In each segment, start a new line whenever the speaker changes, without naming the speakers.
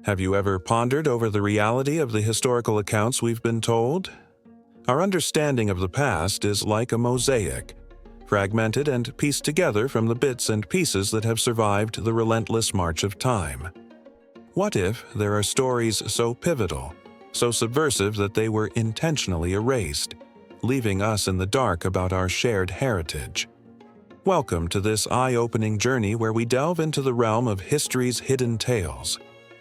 Have you ever pondered over the reality of the historical accounts we've been told? Our understanding of the past is like a mosaic, fragmented and pieced together from the bits and pieces that have survived the relentless march of time. What if there are stories so pivotal, so subversive that they were intentionally erased, leaving us in the dark about our shared heritage? Welcome to this eye-opening journey where we delve into the realm of history's hidden tales,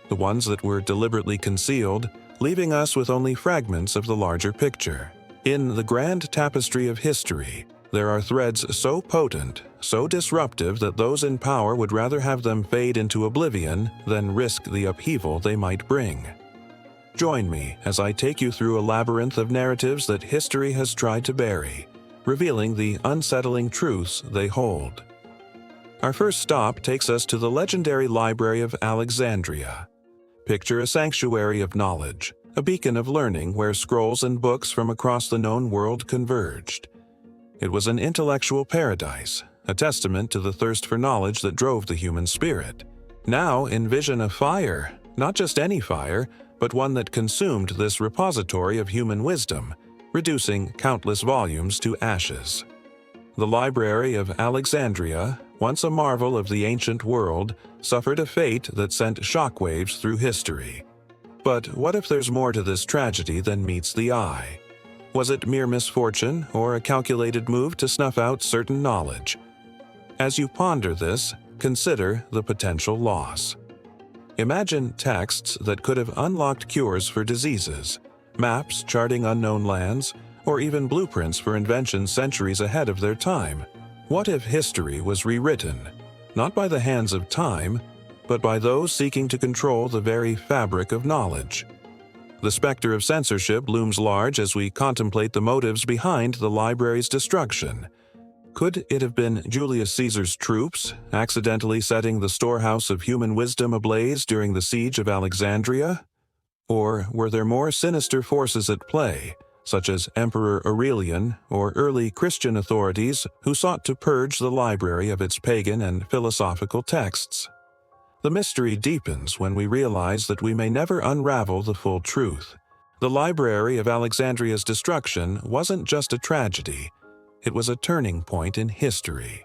the ones that were deliberately concealed, leaving us with only fragments of the larger picture. In the grand tapestry of history, there are threads so potent, so disruptive that those in power would rather have them fade into oblivion than risk the upheaval they might bring. Join me as I take you through a labyrinth of narratives that history has tried to bury, revealing the unsettling truths they hold. Our first stop takes us to the legendary Library of Alexandria. Picture a sanctuary of knowledge, a beacon of learning where scrolls and books from across the known world converged. It was an intellectual paradise, a testament to the thirst for knowledge that drove the human spirit. Now envision a fire, not just any fire, but one that consumed this repository of human wisdom, reducing countless volumes to ashes. The Library of Alexandria, once a marvel of the ancient world, suffered a fate that sent shockwaves through history. But what if there's more to this tragedy than meets the eye? Was it mere misfortune or a calculated move to snuff out certain knowledge? As you ponder this, consider the potential loss. Imagine texts that could have unlocked cures for diseases, maps charting unknown lands, or even blueprints for inventions centuries ahead of their time. What if history was rewritten, not by the hands of time, but by those seeking to control the very fabric of knowledge? The specter of censorship looms large as we contemplate the motives behind the library's destruction. Could it have been Julius Caesar's troops, accidentally setting the storehouse of human wisdom ablaze during the siege of Alexandria? Or were there more sinister forces at play, such as Emperor Aurelian or early Christian authorities who sought to purge the library of its pagan and philosophical texts? The mystery deepens when we realize that we may never unravel the full truth. The Library of Alexandria's destruction wasn't just a tragedy, it was a turning point in history.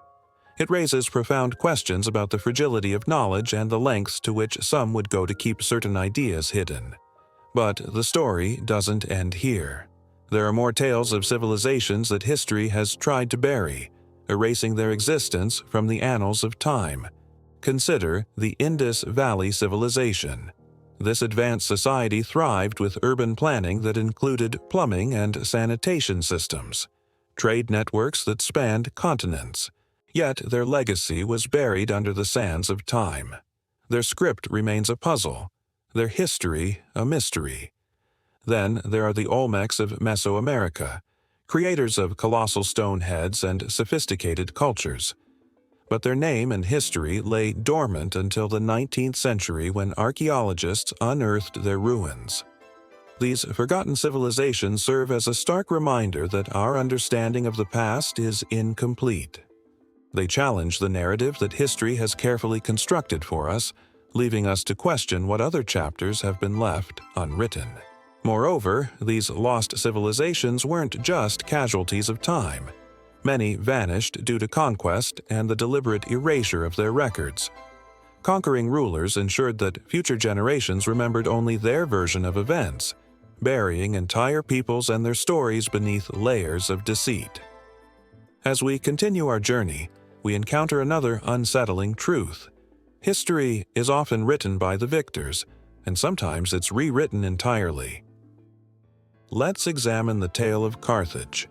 It raises profound questions about the fragility of knowledge and the lengths to which some would go to keep certain ideas hidden. But the story doesn't end here. There are more tales of civilizations that history has tried to bury, erasing their existence from the annals of time. Consider the Indus Valley civilization. This advanced society thrived with urban planning that included plumbing and sanitation systems, trade networks that spanned continents. Yet their legacy was buried under the sands of time. Their script remains a puzzle, their history a mystery. Then there are the Olmecs of Mesoamerica, creators of colossal stone heads and sophisticated cultures. But their name and history lay dormant until the 19th century when archaeologists unearthed their ruins. These forgotten civilizations serve as a stark reminder that our understanding of the past is incomplete. They challenge the narrative that history has carefully constructed for us, leaving us to question what other chapters have been left unwritten. Moreover, these lost civilizations weren't just casualties of time. Many vanished due to conquest and the deliberate erasure of their records. Conquering rulers ensured that future generations remembered only their version of events, burying entire peoples and their stories beneath layers of deceit. As we continue our journey, we encounter another unsettling truth. History is often written by the victors, and sometimes it's rewritten entirely. Let's examine the tale of Carthage.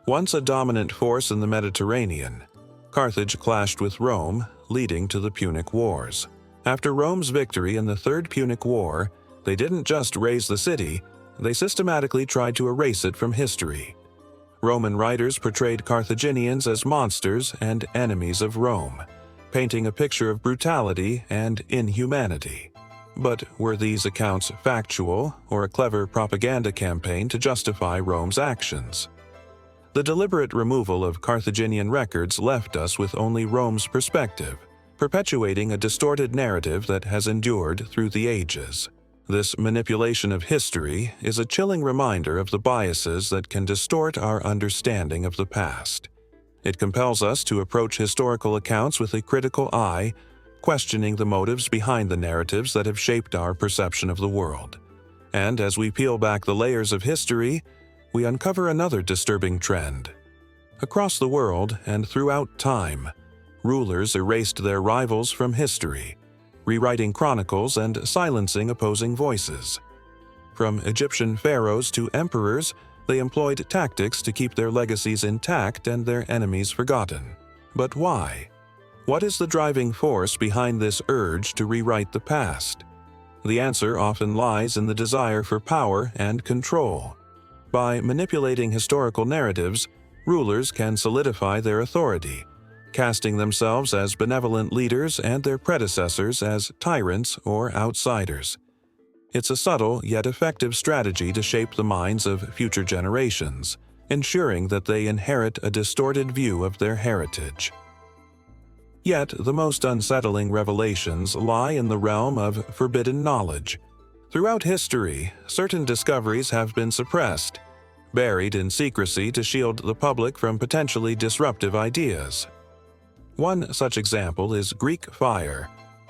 Once a dominant force in the Mediterranean, Carthage clashed with Rome, leading to the Punic Wars. After Rome's victory in the Third Punic War, they didn't just raze the city, they systematically tried to erase it from history. Roman writers portrayed Carthaginians as monsters and enemies of Rome, painting a picture of brutality and inhumanity. But were these accounts factual or a clever propaganda campaign to justify Rome's actions? The deliberate removal of Carthaginian records left us with only Rome's perspective, perpetuating a distorted narrative that has endured through the ages. This manipulation of history is a chilling reminder of the biases that can distort our understanding of the past. It compels us to approach historical accounts with a critical eye, questioning the motives behind the narratives that have shaped our perception of the world. And as we peel back the layers of history, we uncover another disturbing trend. Across the world and throughout time, rulers erased their rivals from history, rewriting chronicles and silencing opposing voices. From Egyptian pharaohs to emperors, they employed tactics to keep their legacies intact and their enemies forgotten. But why? What is the driving force behind this urge to rewrite the past? The answer often lies in the desire for power and control. By manipulating historical narratives, rulers can solidify their authority, casting themselves as benevolent leaders and their predecessors as tyrants or outsiders. It's a subtle yet effective strategy to shape the minds of future generations, ensuring that they inherit a distorted view of their heritage. Yet, the most unsettling revelations lie in the realm of forbidden knowledge. Throughout history, certain discoveries have been suppressed, buried in secrecy to shield the public from potentially disruptive ideas. One such example is Greek fire,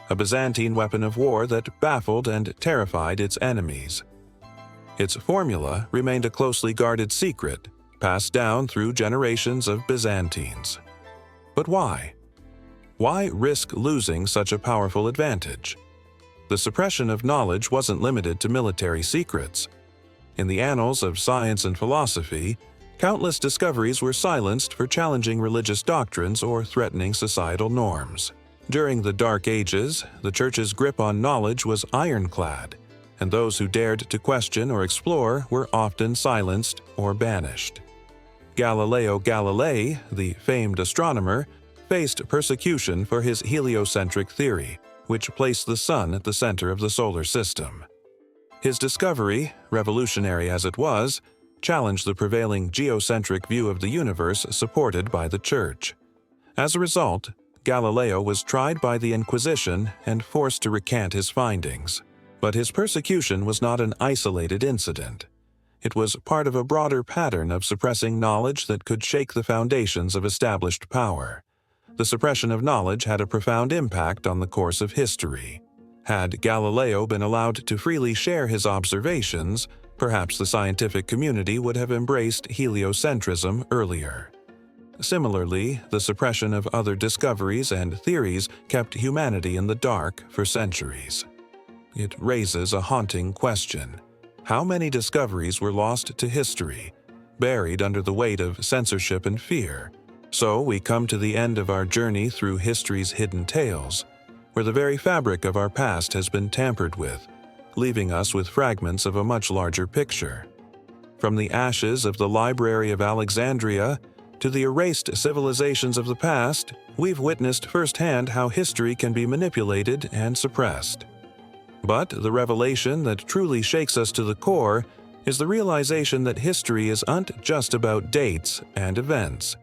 a Byzantine weapon of war that baffled and terrified its enemies. Its formula remained a closely guarded secret, passed down through generations of Byzantines. But why? Why risk losing such a powerful advantage? The suppression of knowledge wasn't limited to military secrets. In the annals of science and philosophy, countless discoveries were silenced for challenging religious doctrines or threatening societal norms. During the Dark Ages, the Church's grip on knowledge was ironclad, and those who dared to question or explore were often silenced or banished. Galileo Galilei, the famed astronomer, faced persecution for his heliocentric theory, which placed the Sun at the center of the solar system. His discovery, revolutionary as it was, challenged the prevailing geocentric view of the universe supported by the Church. As a result, Galileo was tried by the Inquisition and forced to recant his findings. But his persecution was not an isolated incident. It was part of a broader pattern of suppressing knowledge that could shake the foundations of established power. The suppression of knowledge had a profound impact on the course of history. Had Galileo been allowed to freely share his observations, perhaps the scientific community would have embraced heliocentrism earlier. Similarly, the suppression of other discoveries and theories kept humanity in the dark for centuries. It raises a haunting question. How many discoveries were lost to history, buried under the weight of censorship and fear? So we come to the end of our journey through history's hidden tales, where the very fabric of our past has been tampered with, leaving us with fragments of a much larger picture. From the ashes of the Library of Alexandria to the erased civilizations of the past, we've witnessed firsthand how history can be manipulated and suppressed. But the revelation that truly shakes us to the core is the realization that history isn't just about dates and events.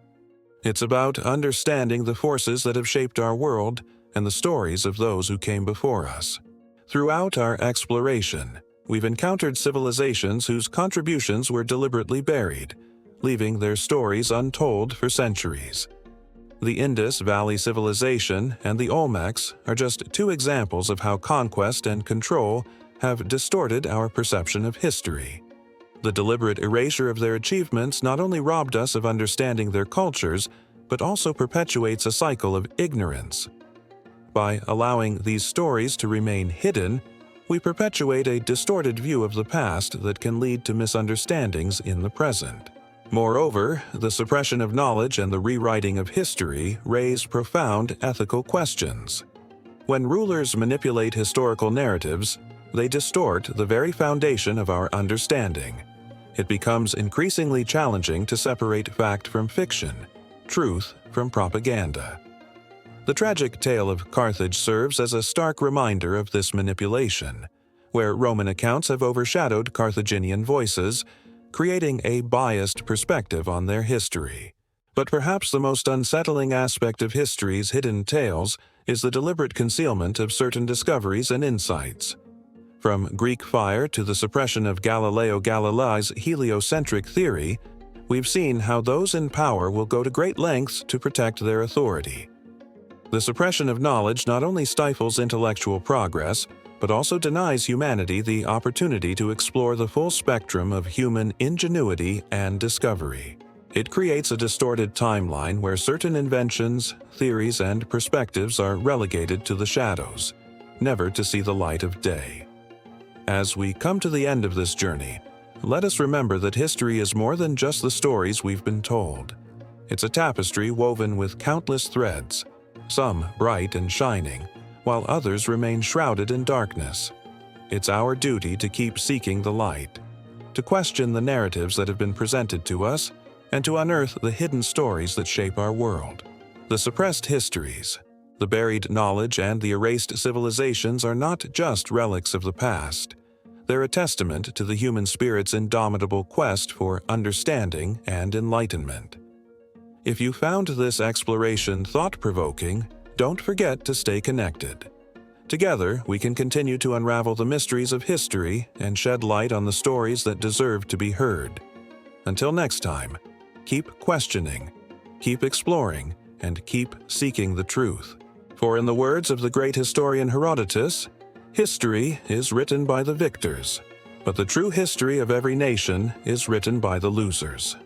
It's about understanding the forces that have shaped our world and the stories of those who came before us. Throughout our exploration, we've encountered civilizations whose contributions were deliberately buried, leaving their stories untold for centuries. The Indus Valley civilization and the Olmecs are just two examples of how conquest and control have distorted our perception of history. The deliberate erasure of their achievements not only robbed us of understanding their cultures, but also perpetuates a cycle of ignorance. By allowing these stories to remain hidden, we perpetuate a distorted view of the past that can lead to misunderstandings in the present. Moreover, the suppression of knowledge and the rewriting of history raise profound ethical questions. When rulers manipulate historical narratives, they distort the very foundation of our understanding. It becomes increasingly challenging to separate fact from fiction, truth from propaganda. The tragic tale of Carthage serves as a stark reminder of this manipulation, where Roman accounts have overshadowed Carthaginian voices, creating a biased perspective on their history. But perhaps the most unsettling aspect of history's hidden tales is the deliberate concealment of certain discoveries and insights. From Greek fire to the suppression of Galileo Galilei's heliocentric theory, we've seen how those in power will go to great lengths to protect their authority. The suppression of knowledge not only stifles intellectual progress, but also denies humanity the opportunity to explore the full spectrum of human ingenuity and discovery. It creates a distorted timeline where certain inventions, theories, and perspectives are relegated to the shadows, never to see the light of day. As we come to the end of this journey, let us remember that history is more than just the stories we've been told. It's a tapestry woven with countless threads, some bright and shining, while others remain shrouded in darkness. It's our duty to keep seeking the light, to question the narratives that have been presented to us, and to unearth the hidden stories that shape our world. The suppressed histories, the buried knowledge, and the erased civilizations are not just relics of the past. They're a testament to the human spirit's indomitable quest for understanding and enlightenment. If you found this exploration thought-provoking, don't forget to stay connected. Together, we can continue to unravel the mysteries of history and shed light on the stories that deserve to be heard. Until next time, keep questioning, keep exploring, and keep seeking the truth. For in the words of the great historian Herodotus, history is written by the victors, but the true history of every nation is written by the losers.